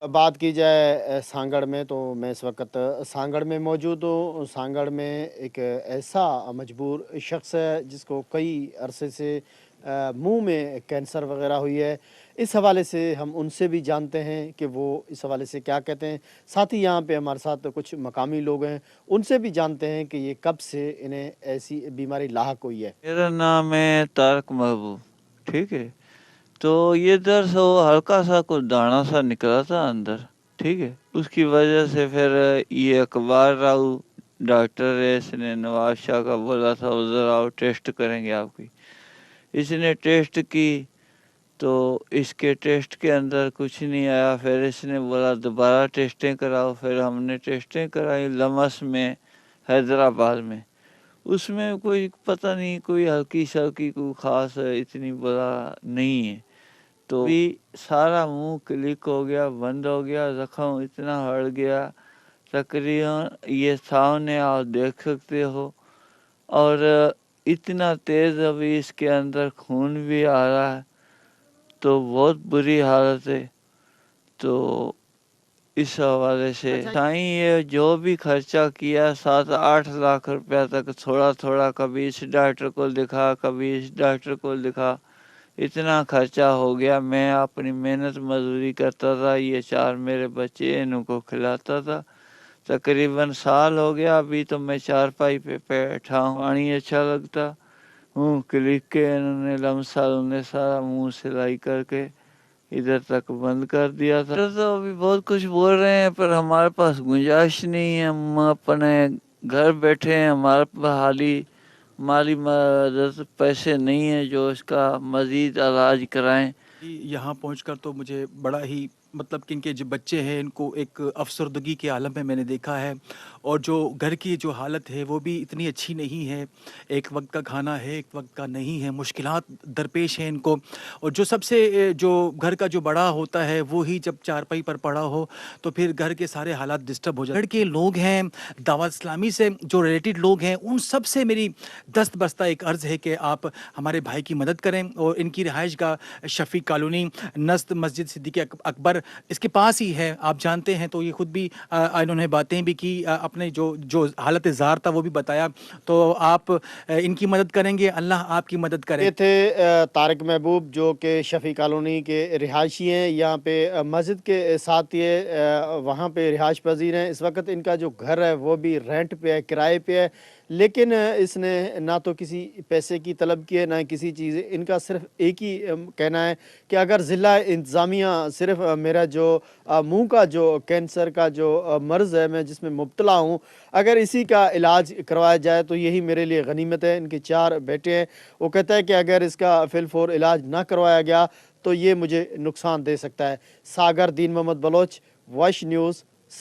बात की जाए सांगड़ में, तो मैं इस वक़्त सांगड़ में मौजूद हूँ। सांगड़ में एक ऐसा मजबूर शख़्स है जिसको कई अरसे से मुँह में कैंसर वग़ैरह हुई है। इस हवाले से हम उनसे भी जानते हैं कि वो इस हवाले से क्या कहते हैं। साथ ही यहाँ पे हमारे साथ कुछ मकामी लोग हैं, उनसे भी जानते हैं कि ये कब से इन्हें ऐसी बीमारी लाहक हुई है। मेरा नाम है तारक महबूब। ठीक है, तो ये दर्द वो हल्का सा कुछ दाना सा निकला था अंदर। ठीक है, उसकी वजह से फिर ये अखबार राऊ डॉक्टर है, इसने नवाज शाह का बोला था उधर आओ टेस्ट करेंगे आपकी। इसने टेस्ट की तो इसके टेस्ट के अंदर कुछ नहीं आया। फिर इसने बोला दोबारा टेस्टें कराओ। फिर हमने टेस्टें कराई लमस में, हैदराबाद में। उसमें कोई पता नहीं, कोई हल्की सल्की कोई ख़ास इतनी बड़ा नहीं है। तो भी सारा मुंह क्लिक हो गया, बंद हो गया, ज़ख्म इतना हट गया तकरीबन ये सामने आप देख सकते हो। और इतना तेज़ अभी इसके अंदर खून भी आ रहा है, तो बहुत बुरी हालत है। तो इस हवाले से साईं ये जो भी खर्चा किया 7-8 लाख रुपया तक, थोड़ा थोड़ा कभी इस डॉक्टर को दिखा, कभी इस डॉक्टर को दिखा, इतना खर्चा हो गया। मैं अपनी मेहनत मजदूरी करता था, ये 4 मेरे बच्चे इनको खिलाता था। तकरीबन साल हो गया, अभी तो मैं चारपाई पे बैठा हूँ। पानी अच्छा लगता मुँह क्लिक के इन्होंने लमसाल ने सारा मुँह सिलाई करके इधर तक बंद कर दिया था। तो अभी बहुत कुछ बोल रहे हैं पर हमारे पास गुंजाइश नहीं है। हम अपने घर बैठे हैं, हमारे पास माली मदद पैसे नहीं है जो इसका मज़ीद इलाज कराएं। यहाँ पहुंचकर तो मुझे बड़ा ही मतलब कि इनके जो बच्चे हैं इनको एक अफसरदगी के आलम में मैंने देखा है, और जो घर की जो हालत है वो भी इतनी अच्छी नहीं है। एक वक्त का खाना है, एक वक्त का नहीं है, मुश्किलात दरपेश हैं इनको। और जो सबसे जो घर का जो बड़ा होता है वो ही जब चारपाई पर पड़ा हो तो फिर घर के सारे हालात डिस्टर्ब हो जाते हैं। घर के लोग हैं, दावत इस्लामी से जो रिलेटेड लोग हैं, उन सब से मेरी दस्त बस्ता एक अर्ज़ है कि आप हमारे भाई की मदद करें। और इनकी रिहाइश गाह शफीक कॉलोनी नस्त मस्जिद सिद्दीक़ अकबर इसके पास ही है, आप जानते हैं। तो ये खुद भी इन्होंने बातें भी की, अपने जो जो हालत ज़ार था वो भी बताया। तो आप इनकी मदद करेंगे, अल्लाह आपकी मदद करे। ये थे तारिक महबूब जो कि शफ़ी कॉलोनी के रिहायशी हैं। यहाँ पे मस्जिद के साथ ये वहाँ पे रिहाइश पजीर हैं। इस वक्त इनका जो घर है वो भी रेंट पे है, किराए पे है। लेकिन इसने ना तो किसी पैसे की तलब की है, ना किसी चीज़। इनका सिर्फ एक ही कहना है कि अगर ज़िला इंतज़ामिया सिर्फ मेरा जो मुंह का जो कैंसर का जो मर्ज़ है मैं जिसमें मुब्तला हूँ, अगर इसी का इलाज करवाया जाए तो यही मेरे लिए गनीमत है। इनके 4 बेटे हैं। वो कहता है कि अगर इसका फिलफोर इलाज ना करवाया गया तो ये मुझे नुकसान दे सकता है। सागर दीन मोहम्मद बलोच, वॉइस न्यूज़,